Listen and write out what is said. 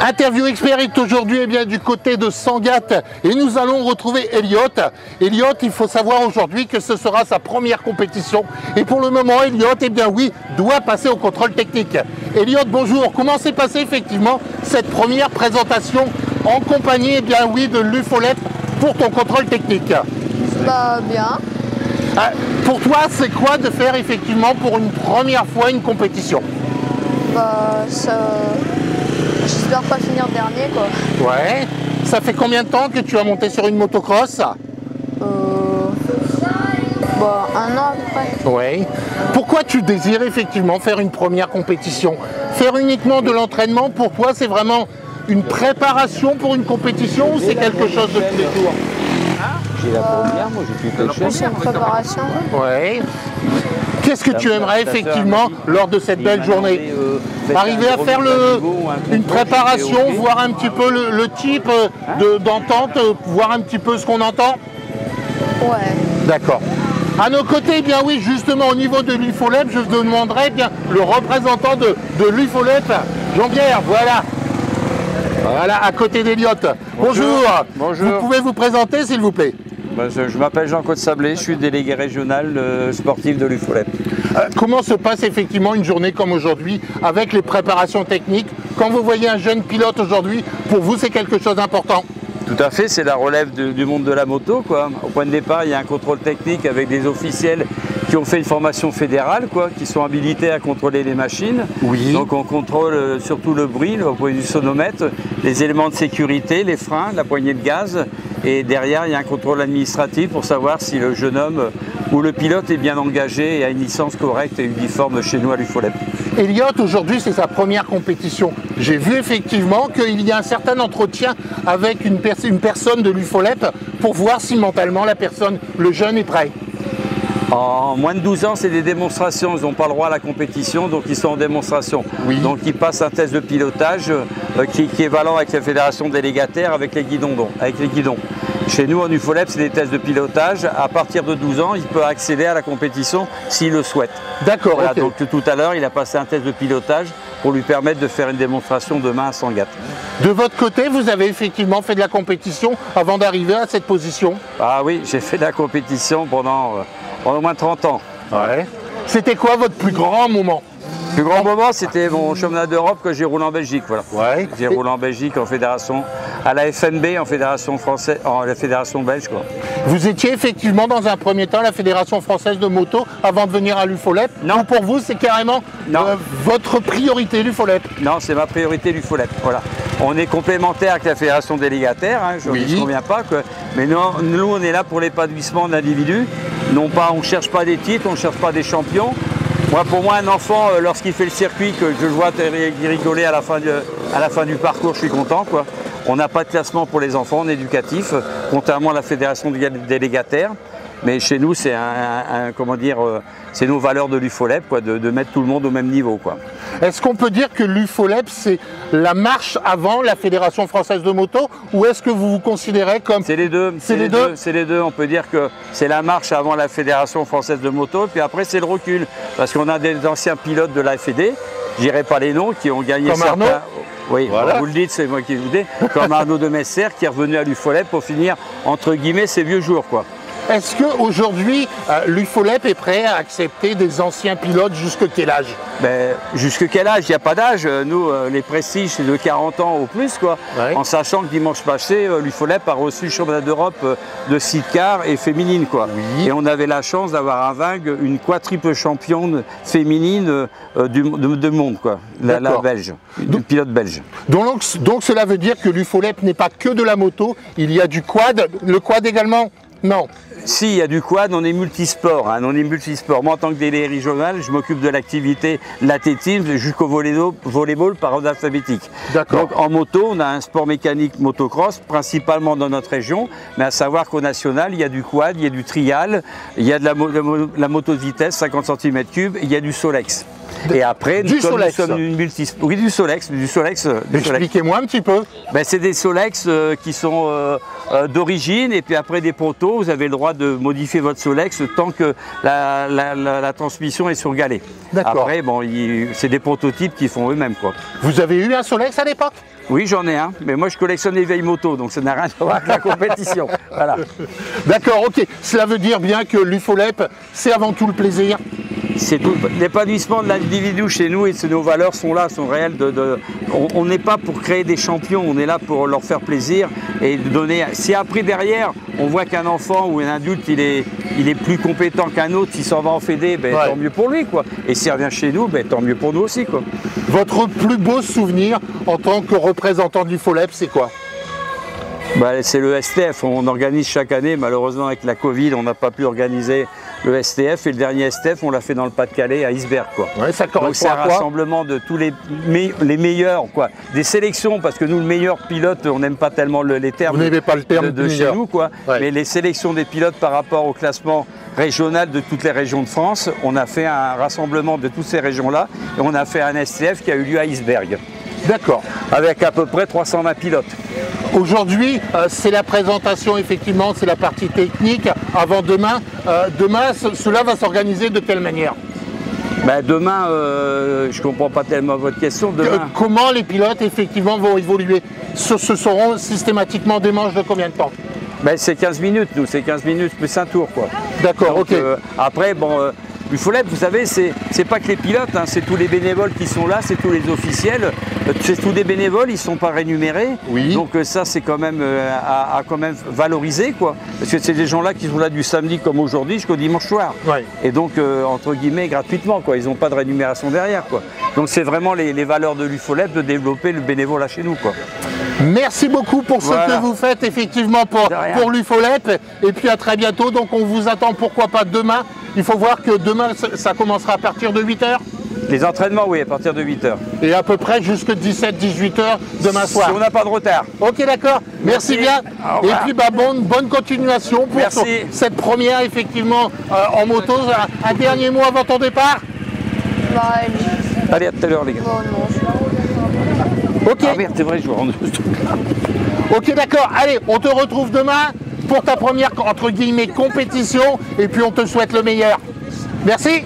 Interview Expert est aujourd'hui du côté de Sangatte et nous allons retrouver Elliot. Elliot, il faut savoir aujourd'hui que ce sera sa première compétition et pour le moment Elliot, doit passer au contrôle technique. Elliot, bonjour, comment s'est passée effectivement cette première présentation en compagnie de l'UFOLEP pour ton contrôle technique? Bah bien. Pour toi, c'est quoi de faire effectivement pour une première fois une compétition? Bah ça... J'espère pas finir dernier quoi. Ouais. Ça fait combien de temps que tu as monté sur une motocross? Bah 1 an à peu près. Ouais. Pourquoi tu désires effectivement faire une première compétition? Faire uniquement de l'entraînement pour toi, c'est vraiment une préparation pour une compétition ou c'est quelque chose de tous les jours? J'ai la première, moi j'ai pu pêcher. C'est une préparation. Ouais. Qu'est-ce que tu aimerais effectivement lors de cette belle journée? Arriver à faire une préparation, voir un petit peu le type d'entente, voir un petit peu ce qu'on entend? Ouais. D'accord. À nos côtés, justement au niveau de l'UFOLEP, je demanderai le représentant de l'UFOLEP, Jean-Pierre, voilà. Voilà, à côté d'Elliot. Bonjour. Bonjour. Vous pouvez vous présenter s'il vous plaît? Je m'appelle Jean-Claude Sablé, je suis délégué régional sportif de l'UFOLEP. Comment se passe effectivement une journée comme aujourd'hui avec les préparations techniques? Quand vous voyez un jeune pilote aujourd'hui, pour vous c'est quelque chose d'important? Tout à fait, c'est la relève du monde de la moto, quoi. Au point de départ, il y a un contrôle technique avec des officiels qui ont fait une formation fédérale, quoi, qui sont habilités à contrôler les machines. Oui. Donc on contrôle surtout le bruit, au point du sonomètre, les éléments de sécurité, les freins, la poignée de gaz. Et derrière, il y a un contrôle administratif pour savoir si le jeune homme ou le pilote est bien engagé et a une licence correcte et uniforme chez nous à l'UFOLEP. Elliot, aujourd'hui c'est sa première compétition. J'ai vu effectivement qu'il y a un certain entretien avec une personne de l'UFOLEP pour voir si mentalement le jeune est prêt. En moins de 12 ans, c'est des démonstrations. Ils n'ont pas le droit à la compétition, donc ils sont en démonstration. Oui. Donc ils passent un test de pilotage qui est valant avec la fédération délégataire avec les guidons. Chez nous, en UFOLEP, c'est des tests de pilotage. À partir de 12 ans, il peut accéder à la compétition s'il le souhaite. D'accord. Voilà, okay. Donc tout à l'heure, il a passé un test de pilotage pour lui permettre de faire une démonstration demain à Sangatte. De votre côté, vous avez effectivement fait de la compétition avant d'arriver à cette position? Ah oui, j'ai fait de la compétition pendant au moins 30 ans. Ouais. C'était quoi votre plus grand moment? Le plus grand moment, c'était mon championnat d'Europe que j'ai roulé en Belgique. Voilà. Ouais. J'ai roulé en Belgique en fédération, à la FNB, en fédération française, la fédération belge, quoi. Vous étiez effectivement dans un premier temps à la Fédération française de moto avant de venir à l'UFOLEP? Non. Ou pour vous, c'est carrément votre priorité, l'UFOLEP? Non, c'est ma priorité, l'UFOLEP. Voilà. On est complémentaire avec la fédération délégataire, hein, je ne conviens pas. Mais nous, on est là pour l'épanouissement de l'individu. Non pas, on ne cherche pas des titres, on ne cherche pas des champions. Pour moi, un enfant, lorsqu'il fait le circuit, que je le vois rigoler à la fin du parcours, je suis content, quoi. On n'a pas de classement pour les enfants en éducatif, contrairement à la fédération délégataire. Mais chez nous, c'est c'est nos valeurs de l'UFOLEP, quoi, de mettre tout le monde au même niveau, quoi. Est-ce qu'on peut dire que l'UFOLEP, c'est la marche avant la Fédération française de moto, ou est-ce que vous vous considérez comme... C'est les deux. C'est les deux. On peut dire que c'est la marche avant la Fédération française de moto, puis après c'est le recul. Parce qu'on a des anciens pilotes de la FED, je dirais pas les noms, qui ont gagné comme certains... Arnaud. Oui, voilà. Vous le dites, c'est moi qui vous dis. Comme Arnaud de Messer, qui est revenu à l'UFOLEP pour finir, entre guillemets, ses vieux jours, quoi. Est-ce qu'aujourd'hui, l'UFOLEP est prêt à accepter des anciens pilotes jusqu'à quel âge? Jusque quel âge? Il n'y a pas d'âge. Nous, les prestiges, c'est de 40 ans au plus, quoi. Ouais. En sachant que dimanche passé, l'UFOLEP a reçu le championnat d'Europe de sidecar et féminine, quoi. Oui. Et on avait la chance d'avoir à Vingues une quadruple championne féminine de monde, quoi. La belge, une pilote belge. Donc cela veut dire que l'UFOLEP n'est pas que de la moto, il y a du quad, le quad également? Non. Si, il y a du quad, on est multisport. Hein, on est multisport. Moi, en tant que délégué régional, je m'occupe de l'activité, l'athlétisme jusqu'au volleyball par ordre alphabétique. D'accord. Donc en moto, on a un sport mécanique motocross, principalement dans notre région. Mais à savoir qu'au national, il y a du quad, il y a du trial, il y a de la moto de vitesse, 50 cm3, il y a du Solex. Et après, du Solex. Nous sommes oui, du Solex. Expliquez-moi un petit peu. Ben, c'est des Solex qui sont d'origine, et puis après des protos, vous avez le droit de modifier votre Solex tant que la transmission est sur galet. Après, bon, c'est des prototypes qu'ils font eux-mêmes, quoi. Vous avez eu un Solex à l'époque? Oui, j'en ai un, mais moi je collectionne les vieilles motos, donc ça n'a rien à voir avec la compétition. Voilà. D'accord, ok. Cela veut dire bien que l'UFOLEP, c'est avant tout le plaisir. C'est tout. L'épanouissement de l'individu chez nous et nos valeurs sont là, sont réelles. On n'est pas pour créer des champions, on est là pour leur faire plaisir et de donner. Si après derrière, on voit qu'un enfant ou un adulte, il est plus compétent qu'un autre, s'il s'en va en fédé, ben, tant mieux pour lui, quoi. Et s'il revient chez nous, ben, tant mieux pour nous aussi, quoi. Votre plus beau souvenir en tant que représentant du FOLEP, c'est quoi? Bah, c'est le STF, on organise chaque année, malheureusement avec la Covid, on n'a pas pu organiser le STF, et le dernier STF, on l'a fait dans le Pas-de-Calais, à Iceberg, quoi. Ouais, ça correspond. Donc c'est un rassemblement de tous les meilleurs, quoi. Des sélections, parce que nous, le meilleur pilote, on n'aime pas tellement les termes. Vous n'aimez pas le terme de chez nous, quoi. Ouais. Mais les sélections des pilotes par rapport au classement régional de toutes les régions de France, on a fait un rassemblement de toutes ces régions-là, et on a fait un STF qui a eu lieu à Iceberg. D'accord. Avec à peu près 320 pilotes. Aujourd'hui, c'est la présentation, effectivement, c'est la partie technique. Avant demain, cela va s'organiser de quelle manière? Ben demain, je ne comprends pas tellement votre question. Demain... Comment les pilotes, effectivement, vont évoluer? Ce seront systématiquement des manches de combien de temps? Ben, c'est 15 minutes, nous, c'est 15 minutes plus un tour, quoi. D'accord, ok. Après, bon... l'UFOLEP, vous savez, c'est pas que les pilotes, hein, c'est tous les bénévoles qui sont là, c'est tous les officiels, c'est tous des bénévoles, ils ne sont pas rémunérés. Oui. Donc ça, c'est quand même à quand même valoriser, quoi. Parce que c'est des gens-là qui sont là du samedi comme aujourd'hui jusqu'au dimanche soir. Ouais. Et donc, entre guillemets, gratuitement, quoi. Ils n'ont pas de rémunération derrière, quoi. Donc c'est vraiment les valeurs de l'UFOLEP de développer le bénévolat chez nous, quoi. Merci beaucoup pour ce que vous faites effectivement pour l'UFOLEP. Et puis à très bientôt. Donc on vous attend, pourquoi pas demain. Il faut voir que demain ça commencera à partir de 8 h. Les entraînements, oui, à partir de 8 h. Et à peu près jusque 17-18 h demain soir. Si on n'a pas de retard. Ok, d'accord. Merci bien. Et puis bonne continuation pour cette première effectivement en moto. Un dernier mot avant ton départ? Allez, à tout à l'heure les gars. Ok. Ah merde, c'est vrai, je vous rends. Ok, d'accord. Allez, on te retrouve demain pour ta première, entre guillemets, compétition. Et puis on te souhaite le meilleur. Merci.